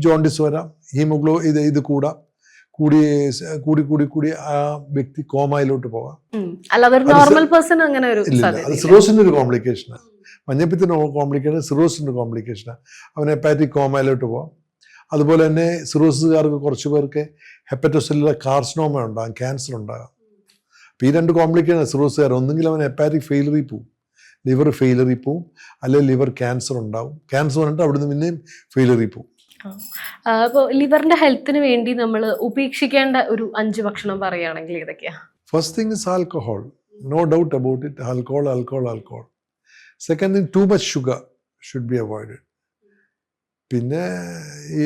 ജോണ്ടിസ് വരാം, ഇത് കൂടി ആ വ്യക്തി കോമയിലോട്ട് പോകാം. അല്ലാതെ നോർമൽ പേഴ്സൺ അങ്ങനെ ഒരു അത് സിറോസിന്റെ ഒരു കോംപ്ലിക്കേഷനാണ്. മഞ്ഞപ്പിത്തത്തിന് കോംപ്ലിക്കേഷൻ സിറോസിന്റെ കോംപ്ലിക്കേഷനാണ്. അവൻ ഹെപ്പാറ്റിക് കോമയിലോട്ട് പോകാം. അതുപോലെ തന്നെ സിറോസിസുകാർക്ക് കുറച്ച് പേർക്ക് ഹെപ്പറ്റോസെല്ലുലർ കാർസിനോമ ഉണ്ടാകും, ക്യാൻസർ ഉണ്ടാകാം. അപ്പോൾ ഈ രണ്ട് കോംപ്ലിക്കേഷൻ സിറോസുകാർ ഒന്നെങ്കിൽ അവൻ ഹെപ്പാറ്റിക് ഫെയിലറിൽ പോവും, ലിവർ ഫെയിലറിൽ പോവും, അല്ലെങ്കിൽ ലിവർ ക്യാൻസർ ഉണ്ടാവും. ക്യാൻസർ വന്നിട്ട് അവിടുന്ന് പിന്നെയും ഫെയിലറിൽ പോവും. അപ്പോൾ ലിവറിന്റെ ഹെൽത്തിന് വേണ്ടി നമ്മൾ ഉപേക്ഷിക്കേണ്ട ഒരു 5 ഭക്ഷണം പറയുകയാണെങ്കിൽ ഏതൊക്കെയാ? First thing is alcohol, no doubt about it. Alcohol. Second thing, too much sugar should be avoided. പിന്നെ ഈ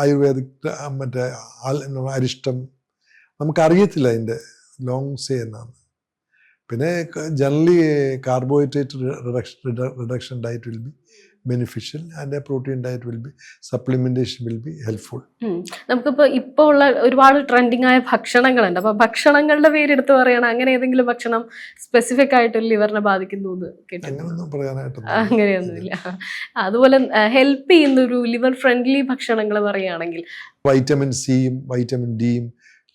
ആയുർവേദിക് മറ്റേ അരിഷ്ടം നമുക്കറിയത്തില്ല അതിൻ്റെ ലോങ് സേ എന്നാണ്. പിന്നെ generally carbohydrate reduction diet will be beneficial and a protein diet will be, supplementation will be helpful. നമുക്കിപ്പോൾ ഇപ്പോൾ ഉള്ള ഒരുപാട് ട്രെൻഡിങ് ആയ ഭക്ഷണങ്ങളുണ്ട്. അപ്പോൾ ഭക്ഷണങ്ങളുടെ പേര് എടുത്ത് പറയണം, അങ്ങനെ ഏതെങ്കിലും ഭക്ഷണം സ്പെസിഫിക് ആയിട്ട് ലിവറിനെ ബാധിക്കുന്നു എന്ന് കേട്ടിട്ടുണ്ട്? അങ്ങനെയൊന്നുമില്ല. അതുപോലെ ഹെൽപ്പ് ചെയ്യുന്ന ഒരു ലിവർ ഫ്രണ്ട്ലി ഭക്ഷണങ്ങൾ പറയുകയാണെങ്കിൽ വൈറ്റമിൻ സിയും വൈറ്റമിൻ ഡിയും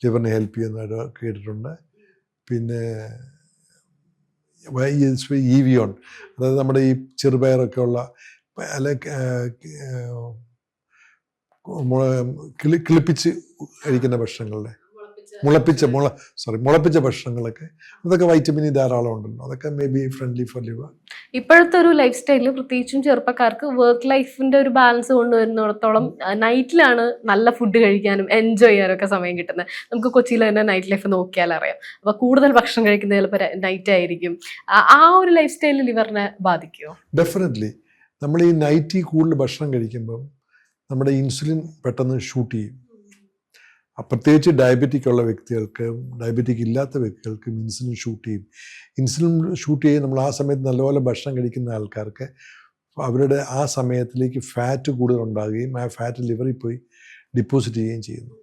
ലിവറിനെ ഹെൽപ്പ് ചെയ്യുന്നതായിട്ട് കേട്ടിട്ടുണ്ട്. പിന്നെ ഈവിയോൺ, അതായത് നമ്മുടെ ഈ ചെറുപയറൊക്കെ ഉള്ള അല്ലെ കിളിപ്പിച്ച് കഴിക്കുന്ന ഭക്ഷണങ്ങളുടെ മുളപ്പിച്ച ഭക്ഷണങ്ങളൊക്കെ, അതൊക്കെ വൈറ്റമിൻ ധാരാളം ഉണ്ടല്ലോ. അതൊക്കെ may be friendly for liver. ഇപ്പോഴത്തെ ഒരു ലൈഫ് സ്റ്റൈലിൽ പ്രത്യേകിച്ചും ചെറുപ്പക്കാർക്ക് വർക്ക് ലൈഫിന്റെ ഒരു ബാലൻസ് കൊണ്ടുവരുന്നിടത്തോളം നൈറ്റിലാണ് നല്ല ഫുഡ് കഴിക്കാനും എൻജോയ് ചെയ്യാനും ഒക്കെ സമയം കിട്ടുന്നത്. നമുക്ക് കൊച്ചിയിൽ തന്നെ നൈറ്റ് ലൈഫ് നോക്കിയാൽ അറിയാം. അപ്പോൾ കൂടുതൽ ഭക്ഷണം കഴിക്കുന്നത് ചിലപ്പോൾ നൈറ്റ് ആയിരിക്കും. ആ ഒരു ലൈഫ് സ്റ്റൈലിൽ ലിവറിനെ ബാധിക്കുമോ? ഡെഫിനറ്റ്ലി. നമ്മൾ ഈ നൈറ്റിൽ കൂടുതൽ ഭക്ഷണം കഴിക്കുമ്പം നമ്മുടെ ഇൻസുലിൻ പെട്ടെന്ന് ഷൂട്ട് ചെയ്യും. പ്രത്യേകിച്ച് ഡയബറ്റിക് ഉള്ള വ്യക്തികൾക്ക്, ഡയബറ്റിക് ഇല്ലാത്ത വ്യക്തികൾക്കും ഇൻസുലിൻ ഷൂട്ട് ചെയ്യും. ഇൻസുലിൻ ഷൂട്ട് ചെയ്യും. നമ്മൾ ആ സമയത്ത് നല്ലപോലെ ഭക്ഷണം കഴിക്കുന്ന ആൾക്കാർക്ക് അവരുടെ ആ സമയത്തിലേക്ക് ഫാറ്റ് കൂടുതൽ ഉണ്ടാകുകയും ആ ഫാറ്റ് ലിവറിൽ പോയി ഡിപ്പോസിറ്റ് ചെയ്യുകയും ചെയ്യുന്നു.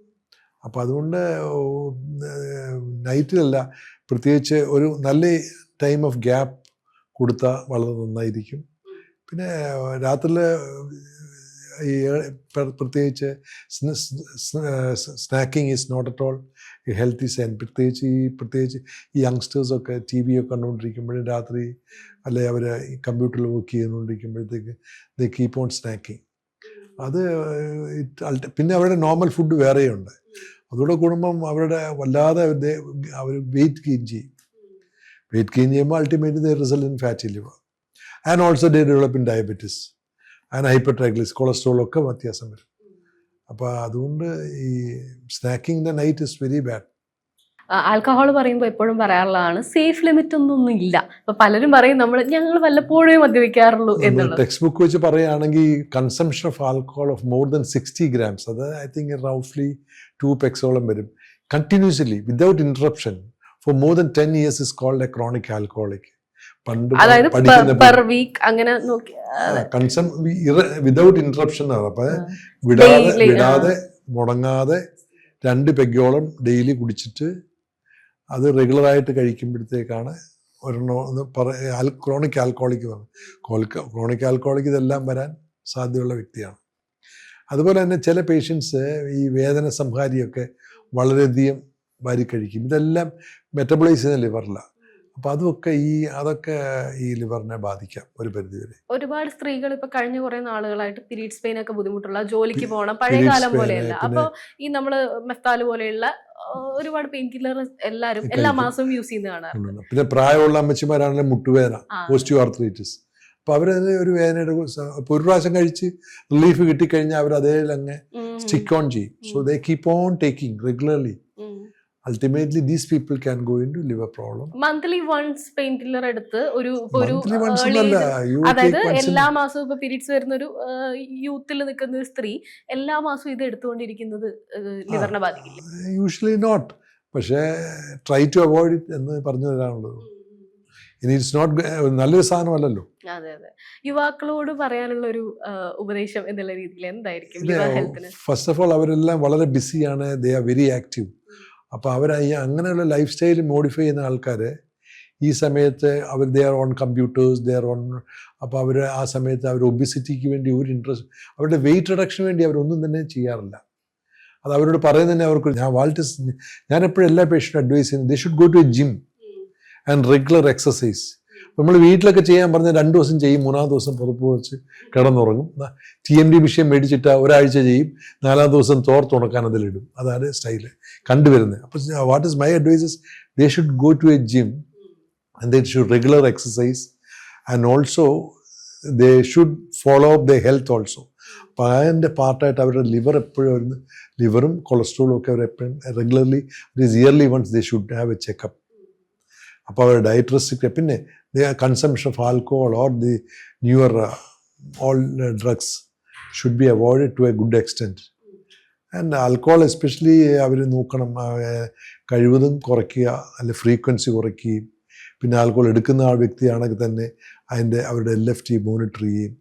അപ്പോൾ അതുകൊണ്ട് നൈറ്റിലല്ല, പ്രത്യേകിച്ച് ഒരു നല്ല ടൈം ഓഫ് ഗ്യാപ്പ് കൊടുത്താൽ വളരെ നന്നായിരിക്കും. പിന്നെ രാത്രിയിൽ ഈ പ്രത്യേകിച്ച് snacking is not at all healthy sign. പ്രത്യേകിച്ച് ഈ യങ്സ്റ്റേഴ്സൊക്കെ ടി വി ഒക്കെ കണ്ടുകൊണ്ടിരിക്കുമ്പോഴും രാത്രി അല്ലെ അവർ കമ്പ്യൂട്ടറിൽ work ചെയ്തുകൊണ്ടിരിക്കുമ്പോഴത്തേക്ക് they keep on snacking. അത് പിന്നെ അവരുടെ നോർമൽ ഫുഡ് വേറെയുണ്ട്. അതോടെ കൂടുമ്പം അവരുടെ വല്ലാതെ അവർ വെയിറ്റ് ഗെയിൻ ചെയ്യും. വെയിറ്റ് ഗെയിൻ ചെയ്യുമ്പോൾ ultimately they result in fatty liver and also they develop in diabetes and hyper triglycerides, കൊളസ്ട്രോളൊക്കെ വ്യത്യാസം വരും. അപ്പോൾ അതുകൊണ്ട് ഈ snacking the night is very bad. Alcohol പറയുമ്പോൾ എപ്പോഴും പറയാറുള്ളതാണ് സേഫ് ലിമിറ്റ് ഒന്നും ഇല്ല. അപ്പൊ പലരും പറയും ഞങ്ങൾ വല്ലപ്പോഴേ മദ്യപിക്കാറുള്ളൂ എന്നുള്ളത്. ടെക്സ്റ്റ് ബുക്ക് വെച്ച് പറയുകയാണെങ്കിൽ consumption of alcohol of more than 60 grams, അത് ഐ തിങ്ക് റൗഫ്ലി 2 pegs വരും, continuously without interruption for more than 10 years is called a chronic alcoholic. പണ്ട് അതായത് പെർ വീക്ക് അങ്ങനെ കൺസം വിതൗട്ട് ഇന്ററപ്ഷൻ ആണ്. അപ്പൊ വിടാതെ മുടങ്ങാതെ 2 പെഗ്ഗോളം ഡെയിലി കുടിച്ചിട്ട് അത് റെഗുലറായിട്ട് കഴിക്കുമ്പോഴത്തേക്കാണ് ക്രോണിക് ആൽക്കഹോളിക് ക്രോണിക് ആൽക്കഹോളിക് ഇതെല്ലാം വരാൻ സാധ്യതയുള്ള വ്യക്തിയാണ്. അതുപോലെ തന്നെ ചില പേഷ്യൻസ് ഈ വേദന സംഹാരിയൊക്കെ വളരെയധികം വാരി കഴിക്കും. ഇതെല്ലാം മെറ്റബോളൈസ് ചെയ്യുന്ന ലിവറിലാണ്. അപ്പൊ അതൊക്കെ ഈ ലിവറിനെ ബാധിക്കാം ഒരു പരിധിവരെ. ഒരുപാട് സ്ത്രീകൾ ഇപ്പൊ കഴിഞ്ഞ കുറെ നാളുകളായിട്ട് പീരീഡ്സ് പെയിൻ ഒക്കെ ബുദ്ധിമുട്ടുള്ള, ജോലിക്ക് പോകണം, പഴയ കാലം പോലെയല്ല. അപ്പൊ ഈ നമ്മള് മെഫ്താൽ പോലെയുള്ള ഒരുപാട് പെയിൻ കില്ലർ എല്ലാവരും എല്ലാ മാസവും യൂസ് ചെയ്യുന്ന കാണാറുണ്ട്. പിന്നെ പ്രായമുള്ള അമ്മച്ചിമാരാണെങ്കിലും മുട്ടുവേദന, ഓസ്റ്റിയോ ആർത്രൈറ്റിസ്. അപ്പൊ അവരത് ഒരു വേദനയുടെ ഇപ്പൊ ഒരു പ്രാവശ്യം കഴിച്ച് റിലീഫ് കിട്ടിക്കഴിഞ്ഞാൽ അവർ അതേ അങ്ങ് സ്റ്റിക്ക് ഓൺ ചെയ്യും. So they keep on taking regularly. Ultimately, these people can go into liver problem. Monthly once painkiller എടുത്ത് അതായത് എല്ലാ മാസവും ഇപ്പൊ പീരീഡ്സ് വരുന്ന ഒരു യൂത്തിൽ നിൽക്കുന്ന ഒരു സ്ത്രീ എല്ലാ മാസവും ഇത് എടുത്തുകൊണ്ടിരിക്കുന്നത് ലിവറിനെ ബാധിക്കില്ല? Usually not. പക്ഷേ ട്രൈ ടു അവോയ്ഡ് ഇറ്റ് എന്ന് പറഞ്ഞു തരാനുള്ളത്. ഇനി ഇറ്റ്സ് നോട്ട് നല്ലൊരു സാധനമല്ലല്ലോ. അതെ അതെ. യുവാക്കളോട് പറയാനുള്ള ഒരു ഉപദേശം എന്നുള്ള രീതിയിൽ എന്തായിരിക്കും ലിവർ ഹെൽത്തിന്? ഫസ്റ്റ് ഓഫ് ഓൾ അവരെല്ലാം വളരെ ബിസിയാണ്, ദേ ആർ വെരി ആക്റ്റീവ്. അപ്പോൾ അങ്ങനെയുള്ള ലൈഫ് സ്റ്റൈൽ മോഡിഫൈ ചെയ്യുന്ന ആൾക്കാർ ഈ സമയത്ത് they are on computers, they are on. അപ്പോൾ അവർ ആ സമയത്ത് അവർ ഒബിസിറ്റിക്ക് വേണ്ടി ഒരു ഇൻട്രസ്റ്റ്, അവരുടെ വെയിറ്റ് റിഡക്ഷന് വേണ്ടി അവരൊന്നും തന്നെ ചെയ്യാറില്ല. അത് അവരോട് പറയുന്നത് തന്നെ അവർക്ക് ഞാൻ എപ്പോഴും എല്ലാ പേഷ്യൻറ്റും അഡ്വൈസ് ചെയ്യുന്നത് they should go to a gym and regular exercise. നമ്മൾ വീട്ടിലൊക്കെ ചെയ്യാൻ പറഞ്ഞാൽ 2 ദിവസം ചെയ്യും, 3-ാം ദിവസം പുറത്ത് വെച്ച് കിടന്നുറങ്ങും. TMD മെഷീൻ മേടിച്ചിട്ട് ഒരാഴ്ച ചെയ്യും, 4-ാം ദിവസം തോർത്തുണക്കാൻ അതിലിടും. അതാണ് സ്റ്റൈല് കണ്ടുവരുന്നത്. അപ്പോൾ what is my advices, they should go to a gym and they should regular exercise and also they should follow up the health also. അപ്പോൾ അതിൻ്റെ പാർട്ടായിട്ട് അവരുടെ ലിവർ എപ്പോഴും വരുന്നു, ലിവറും കൊളസ്ട്രോളും ഒക്കെ അവർ എപ്പോഴും regularly yearly once they should have a checkup. അപ്പോൾ അവരുടെ ഡയറ്റ് റെസ്ട്രിക്റ്റ്, പിന്നെ consumption of alcohol or the newer all drugs should be avoided to a good extent. And alcohol especially അവർ നോക്കണം, കഴിവതും കുറയ്ക്കുക, അല്ലെങ്കിൽ ഫ്രീക്വൻസി കുറയ്ക്കുകയും. പിന്നെ ആൽക്കഹോൾ എടുക്കുന്ന വ്യക്തിയാണെങ്കിൽ തന്നെ അവരുടെ LFT മോണിറ്റർ ചെയ്യുകയും.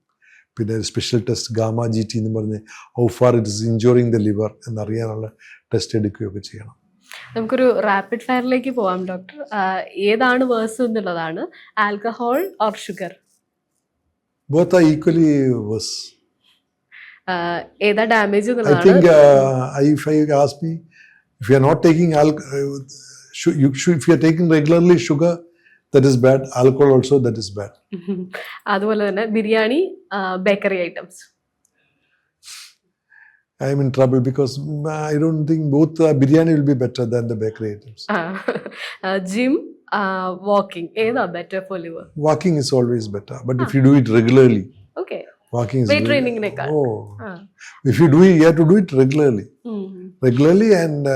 പിന്നെ സ്പെഷ്യൽ ടെസ്റ്റ് ഗാമ GT എന്ന് പറഞ്ഞ് how far it is injuring the liver എന്നറിയാനുള്ള ടെസ്റ്റ് എടുക്കുകയൊക്കെ ചെയ്യണം. നമുക്കൊരു റാപ്പിഡ് ഫയറിലേക്ക് പോവാം ഡോക്ടർ. ഏതാണ് വേഴ്സ് എന്നുള്ളതാണ്, alcohol or sugar? Both are equally worse. ഏതാ ഡാമേജ് എന്നുള്ളതാണ്. I think if you ask me, if you are not taking if you are taking regularly sugar, that is bad. Alcohol also, that is bad. അതുപോലെ തന്നെ biryani, bakery items. I am in trouble because I don't think both biryani will be better than the bakery items. Gym, walking, ഏതാ better for liver? Walking is always better, but if you do it regularly. Okay. Walking is weight training nekka. If you do it, you have to do it regularly. Regularly and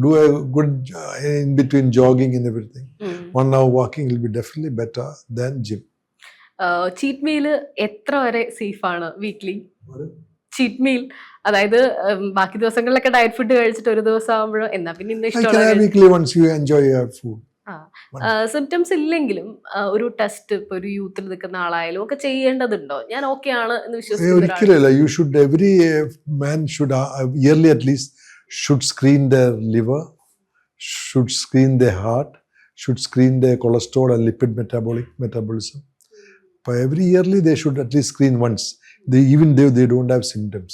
do a good in between jogging and everything. 1 hour walking will be definitely better than gym. Cheat meal എത്ര വരെ safe ആണ് weekly? Cheat meal, അതായത് ബാക്കി ദിവസങ്ങളിലൊക്കെ diet food കഴിച്ചിട്ട് ഒരു ദിവസം ആകുമ്പോഴോ എന്നാ പിന്നെ ഇന്ന് സിംറ്റംസ് ഇല്ലെങ്കിലും ഒരു ടെസ്റ്റ് ഇപ്പൊ ഒരു യൂത്തിൽ നിൽക്കുന്ന ആളായാലും ഒക്കെ ചെയ്യേണ്ടതുണ്ടോ? ഞാൻ ഓക്കെ ആണ് എന്ന് വിശ്വസിക്കുന്നു. You should, every man should yearly at least should screen their liver, should screen their heart, should screen their cholesterol and lipid metabolism. But every yearly they should at least screen once. Even though they don't have symptoms.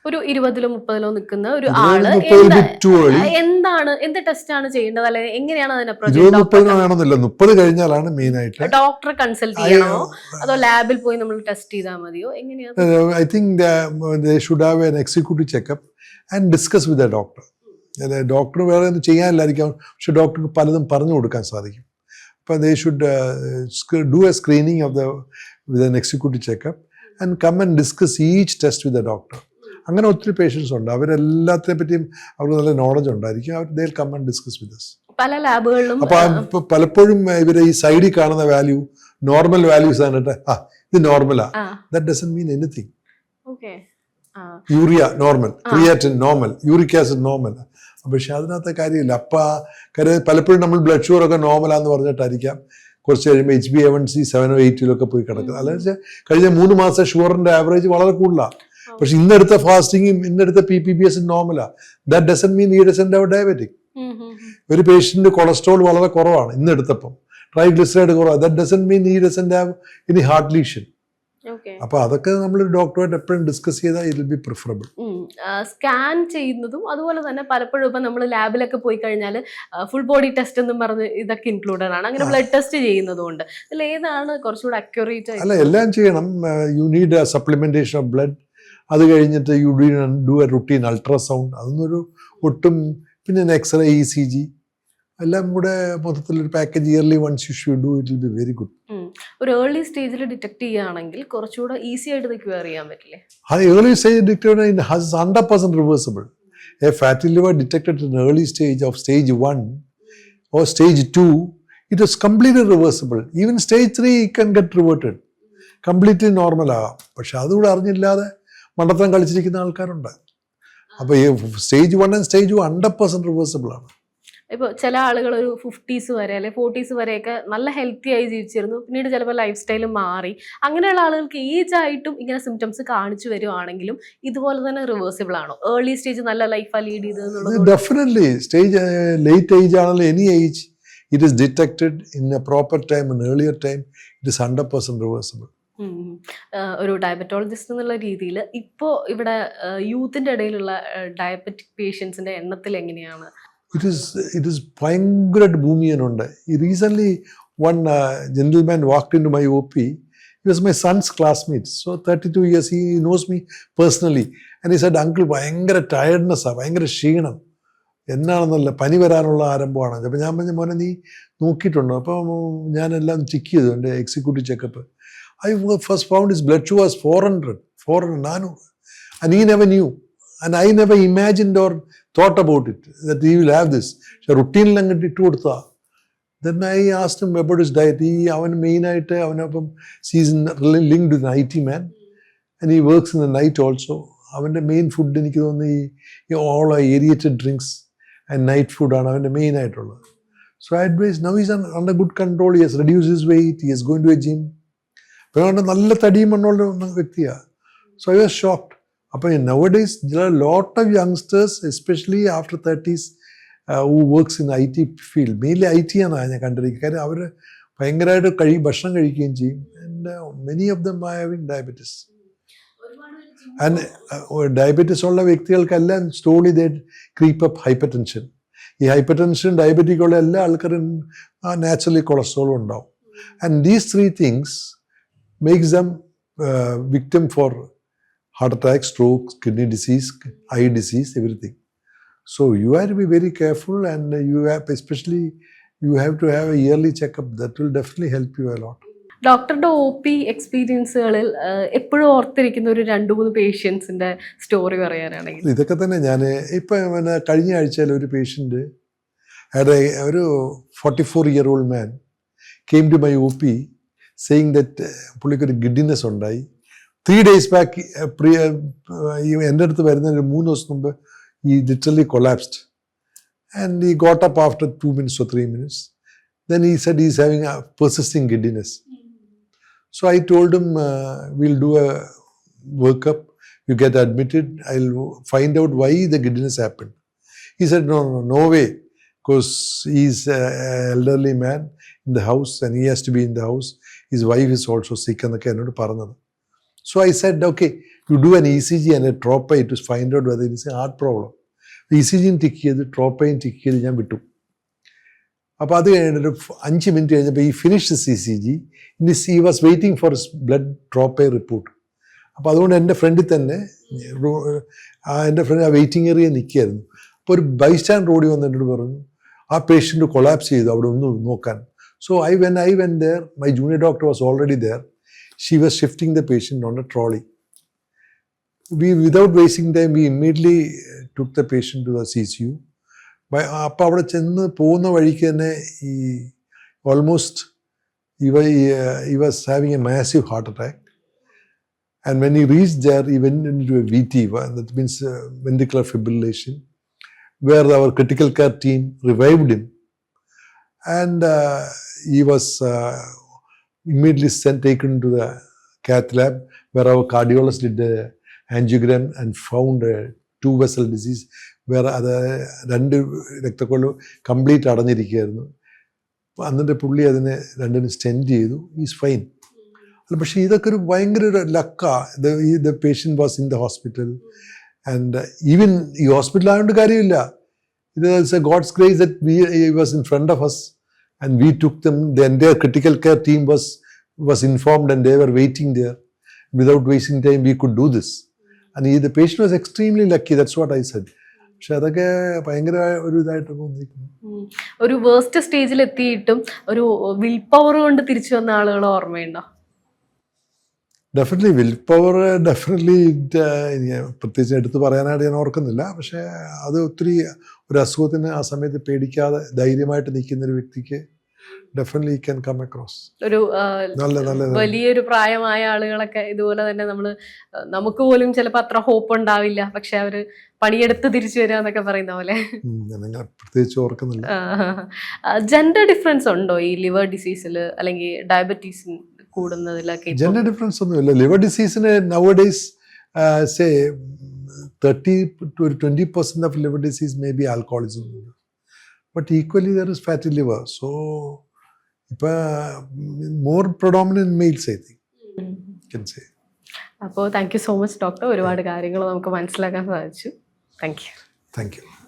ഒരു 20-30 നിൽക്കുന്ന ഒരു ആള് എന്ത് test ആണ് ചെയ്യേണ്ടത്, അല്ലെങ്കിൽ എങ്ങനെയാണ് അതിനെ അപ്രോച്ച് ചെയ്യുന്നത്? 30 കഴിഞ്ഞാലാണ് മെയിൻ ആയിട്ട് ഡോക്ടറെ കൺസൾട്ട് ചെയ്യണോ അതോ ലാബിൽ പോയി നമ്മൾ ടെസ്റ്റ് ചെയ്താൽ മതിയോ, എങ്ങനെയാണ്? I think they should have an executive checkup and discuss with the doctor. Doctor വേറെ ഒന്നും ചെയ്യാനില്ലായിരിക്കാം, പക്ഷെ ഡോക്ടർക്ക് പലതും പറഞ്ഞു കൊടുക്കാൻ സാധിക്കും. അപ്പം they should do a screening with an executive checkup and come and discuss each test with the doctor. അങ്ങനെ ഒത്തിരി പേഷ്യൻസ് ഉണ്ട്. അവരെല്ലാത്തിനെ പറ്റിയും അവർക്ക് നല്ല നോളജ് ഉണ്ടായിരിക്കും. അവർ they come and discuss with us. പല ലാബുകളിലും അപ്പൊ പലപ്പോഴും ഇവരെ ഈ സൈഡിൽ കാണുന്ന വാല്യൂ നോർമൽ വാല്യൂസ് ആണ്. ഇത് നോർമലാ, that doesn't mean anything. Urea normal, creatine normal, uric acid normal. പക്ഷെ അതിനകത്തെ കാര്യമില്ല. പലപ്പോഴും നമ്മൾ ബ്ലഡ് ഷുഗർ ഒക്കെ നോർമലാന്ന് പറഞ്ഞിട്ടായിരിക്കാം കുറച്ച് കഴിയുമ്പോൾ HbA1c 7 or 8 പോയി കിടക്കുന്നത്. അല്ലെങ്കിൽ കഴിഞ്ഞ 3 മാസം ഷുഗറിന്റെ ആവറേജ് വളരെ കൂടുതലാണ്. പക്ഷെ ഇന്നെടുത്ത ഫാസ്റ്റിങ്ങും ഇന്നെടുത്ത PPBS നോർമലാ. That doesn't mean he doesn't have diabetic. ഒരു പേഷ്യന്റ് കൊളസ്ട്രോൾ വളരെ കുറവാണ് ഇന്നെടുത്തപ്പം, ട്രൈഗ്ലിസറൈഡ് കുറവാണ്. That doesn't mean he doesn't have any heart lesion. അപ്പൊ അതൊക്കെ നമ്മൾ ഡോക്ടറുമായിട്ട് എപ്പോഴും ഡിസ്കസ് ചെയ്താൽ it will be preferable. Scan ചെയ്യുന്നതും അതുപോലെ തന്നെ പലപ്പോഴും ഇപ്പൊ നമ്മൾ ലാബിലൊക്കെ പോയി കഴിഞ്ഞാൽ ഫുൾ ബോഡി ടെസ്റ്റ് എന്നും പറഞ്ഞ് ഇതൊക്കെ ഇൻക്ലൂഡഡ് ആണ്. അങ്ങനെ ബ്ലഡ് ടെസ്റ്റ് ചെയ്യുന്നതുകൊണ്ട് ഇതിൽ ഏതാണ് കുറച്ചുകൂടെ അക്യുറേറ്റ് ആയിട്ട്? അല്ല, എല്ലാം ചെയ്യണം. You need a supplementation of blood. അത് കഴിഞ്ഞിട്ട് you do a routine ultrasound. അതൊന്നൊരു ഒട്ടും, പിന്നെ എക്സ്റേ, ECG എല്ലാം കൂടെ മൊത്തത്തിലൊരു package yearly once you should do. It will be very good. ഒരു ഏർലി സ്റ്റേജിൽ ഡിറ്റക്ട് ചെയ്യുകയാണെങ്കിൽ കുറച്ചുകൂടെ ഈസി ആയിട്ട് ക്യൂർ ചെയ്യാൻ പറ്റില്ലേ? Early stage detect has 100% reversible. A fatty liver detected in early stage of stage 1 or stage 2, it is completely reversible. Even stage 3 it can get reverted. Completely normal ആകാം. പക്ഷെ അതുകൂടെ അറിഞ്ഞില്ലാതെ മണ്ടത്തരം കളിച്ചിരിക്കുന്ന ആൾക്കാരുണ്ട്. അപ്പോൾ ഈ സ്റ്റേജ് 1 and stage 2 100% റിവേഴ്സിബിൾ ആണ്. ഇപ്പോൾ ചില ആളുകൾ ഒരു 50s വരെ അല്ലെങ്കിൽ 40s വരെയൊക്കെ നല്ല ഹെൽത്തി ആയി ജീവിച്ചിരുന്നു, പിന്നീട് ചിലപ്പോൾ ലൈഫ് സ്റ്റൈൽ മാറി. അങ്ങനെയുള്ള ആളുകൾക്ക് ഏജ് ആയിട്ടും ഇങ്ങനെ സിംറ്റംസ് കാണിച്ചു വരുവാണെങ്കിലും ഇതുപോലെ തന്നെ റിവേഴ്സിബിൾ ആണോ? ഏർലി സ്റ്റേജ് നല്ല ലൈഫാണ് ലീഡ് ചെയ്തത്? ഡെഫിനറ്റ്ലി. സ്റ്റേജ് ലേറ്റ് ഏജ് ആണല്ലോ, any age it is detected in A proper time, in earlier time, it is 100% reversible. ഒരു ഡയബറ്റോളജിസ്റ്റ് എന്നുള്ള രീതിയിൽ ഇപ്പോൾ ഇവിടെ യൂത്തിന്റെ ഇടയിലുള്ള ഡയബറ്റിക് പേഷ്യൻസിന്റെ എണ്ണത്തിൽ എങ്ങനെയാണ്? It is ഭയങ്കരമായിട്ട് ഭൂമിയനുണ്ട്. Recently one gentleman walked into my OP. He was my son's classmate, so 32 years. He knows me personally, and he said, "Uncle, ഭയങ്കര ടയർഡ്നെസ്സാ, ഭയങ്കര ക്ഷീണം, എന്നാണെന്നല്ല പനി വരാനുള്ള ആരംഭമാണ്." അപ്പോൾ ഞാൻ പറഞ്ഞു, മോനെ നീ നോക്കിയിട്ടുണ്ടോ? അപ്പോൾ ഞാനെല്ലാം ചെക്ക് ചെയ്തു, എൻ്റെ executive checkup. I first found his blood sugar was 400, 400, and he never knew, and I never imagined or thought about it that he will have this. So routine langit ittu kodutha. Then I asked him about his diet. Avan main aayittu avanapam he's linked with an IT man, and he works in the night also. Avante main food enikku thonnu all aerated drinks and night food aanu avante main aayittulla. So I advised, now he's under good control. He has reduced his weight, he is going to a gym. But നല്ല തടിയും മണ്ണുള്ള വ്യക്തിയാണ്. So I was shocked. അപ്പോൾ nowadays there are a lot of youngsters, especially after 30s, who works in IT field. Mainly IT ആണ് ഞാൻ കണ്ടിരിക്കുന്നത്. കാര്യം അവർ ഭയങ്കരമായിട്ട് ഭക്ഷണം കഴിക്കുകയും ചെയ്യും. And many of them are having diabetes. And diabetes ഉള്ള വ്യക്തികൾക്കെല്ലാം slowly they creep up hypertension. ഈ ഹൈപ്പർടെൻഷൻ, ഡയബറ്റിക് ഉള്ള എല്ലാ ആൾക്കാരും നാച്ചുറലി കൊളസ്ട്രോളും ഉണ്ടാവും. And these three things makes them victim for heart attack, stroke, kidney disease, eye disease, everything. So you have to be very careful, and you have to have a yearly checkup. That will definitely help you a lot. ഡോക്ടറുടെ OP എക്സ്പീരിയൻസുകളിൽ എപ്പോഴും ഓർത്തിരിക്കുന്ന ഒരു 2-3 പേഷ്യൻസിന്റെ story പറയാനാണെങ്കിൽ? ഇതൊക്കെ തന്നെ. ഞാൻ ഇപ്പം കഴിഞ്ഞ ആഴ്ചയിൽ ഒരു പേഷ്യൻ്റ്, ഒരു 44-year-old man came to my OP saying that പുള്ളിക്കൊരു ഗിഡിനെസ് ഉണ്ടായി. 3 days back എൻ്റെ അടുത്ത് വരുന്നതിന് 3 ദിവസം മുമ്പ് he literally collapsed, and he got up after 2 minutes or 3 minutes. Then he said he's having a persisting giddiness. So I told him, we'll do a workup, you get admitted, I'll find out why the giddiness happened. He said, no way, because he's an elderly man in the house and he has to be in the house. His wife is also sick എന്നൊക്കെ എന്നോട് പറഞ്ഞത്. So I said, okay, you do an ECG and a tropai to find out whether it is a heart problem. ECG tick ചെയ്ത് ട്രോപ്പയും tick ചെയ്ത് ഞാൻ വിട്ടു. അപ്പോൾ അത് കഴിഞ്ഞിട്ട് 5 minutes കഴിഞ്ഞപ്പോൾ ഈ finish ECG, he was waiting for his blood tropai report. അപ്പോൾ അതുകൊണ്ട് എൻ്റെ ഫ്രണ്ടിൽ തന്നെ എൻ്റെ ഫ്രണ്ട് ആ വെയിറ്റിംഗ് ഏരിയ നിൽക്കുകയായിരുന്നു. അപ്പോൾ ഒരു ബൈസ്റ്റാൻഡർ ഓടി വന്ന് എന്നോട് പറഞ്ഞു, ആ പേഷ്യൻ്റ് കൊളാപ്സ് ചെയ്തു, അവിടെ ഒന്ന് നോക്കാൻ. So when I went there, my junior doctor was already there. She was shifting the patient on a trolley. without wasting time, we immediately took the patient to the CCU. അപ്പോൾ അവിടെ ചെന്ന് പോകുന്ന വഴിക്ക് തന്നെ ഈ almost he was having a massive heart attack. And when he reached there, he went into a VT, that means ventricular fibrillation, where our critical care team revived him. And he was immediately taken to the cath lab, where our cardiologist did the angiogram and found a 2-vessel disease, where അത് 2 രക്തക്കൊള്ളു complete അടഞ്ഞിരിക്കുകയായിരുന്നു. എന്നിട്ട് പുള്ളി അതിനെ 2-ന് stent ചെയ്തു. Is fine. അല്ല, പക്ഷേ ഇതൊക്കെ ഒരു ഭയങ്കര ഒരു ലക്കാ. The patient was in the hospital, and even ഈ ഹോസ്പിറ്റൽ ആയതുകൊണ്ട് കാര്യമില്ല. It is a God's grace that he was in front of us and we took them. The entire critical care team was informed and they were waiting there. Without wasting time, we could do this. And the patient was extremely lucky. That's what I said. പക്ഷെ അതൊക്കെ ഭയങ്കര ഒരു ഇതായിട്ട് തോന്നിയിരിക്കുന്നു. ഒരു waste സ്റ്റേജിൽ എത്തിയിട്ടും ഒരു will power കൊണ്ട് തിരിച്ചു വന്ന ആളുകൾ ഓർമ്മയുണ്ടോ? ഡെഫിനറ്റ്ലി വിൽ പവർ, ഡെഫിനറ്റ്ലി പ്രത്യേകിച്ച് എടുത്ത് പറയാനായിട്ട് ഞാൻ ഓർക്കുന്നില്ല. പക്ഷേ അത് ഒത്തിരി ഒരു അസുഖത്തിന് ആ സമയത്ത് പേടിക്കാതെ ധൈര്യമായിട്ട് നിൽക്കുന്ന ഒരു വ്യക്തിക്ക് ഡെഫിനറ്റ്ലി ക്യാൻ കം അക്രോസ്. ഒരു വലിയൊരു പ്രായമായ ആളുകളൊക്കെ ഇതുപോലെ തന്നെ നമുക്ക് പോലും ചിലപ്പോൾ അത്ര ഹോപ്പ് ഉണ്ടാവില്ല, പക്ഷെ അവര് പണിയെടുത്ത് തിരിച്ചു വരിക എന്നൊക്കെ പറയുന്ന പോലെ. പ്രത്യേകിച്ച് ഓർക്കുന്നില്ല. ജെൻഡർ ഡിഫറൻസ് ഉണ്ടോ ഈ ലിവർ ഡിസീസിൽ അല്ലെങ്കിൽ ഡയബറ്റീസ് കൂടുന്നതിലൊക്കെ? ജെൻഡർ ഡിഫറൻസ് ഒന്നുമില്ല. ലിവർ ഡിസീസിന് nowadays say 30 to 20% of liver disease may be alcoholism, but equally there is fatty liver. So more predominant males, I think, can say. അപ്പോൾ thank you so much doctor. ഒരുപാട് കാര്യങ്ങൾ നമുക്ക് മനസ്സിലാക്കാൻ സാധിച്ചു. Thank you.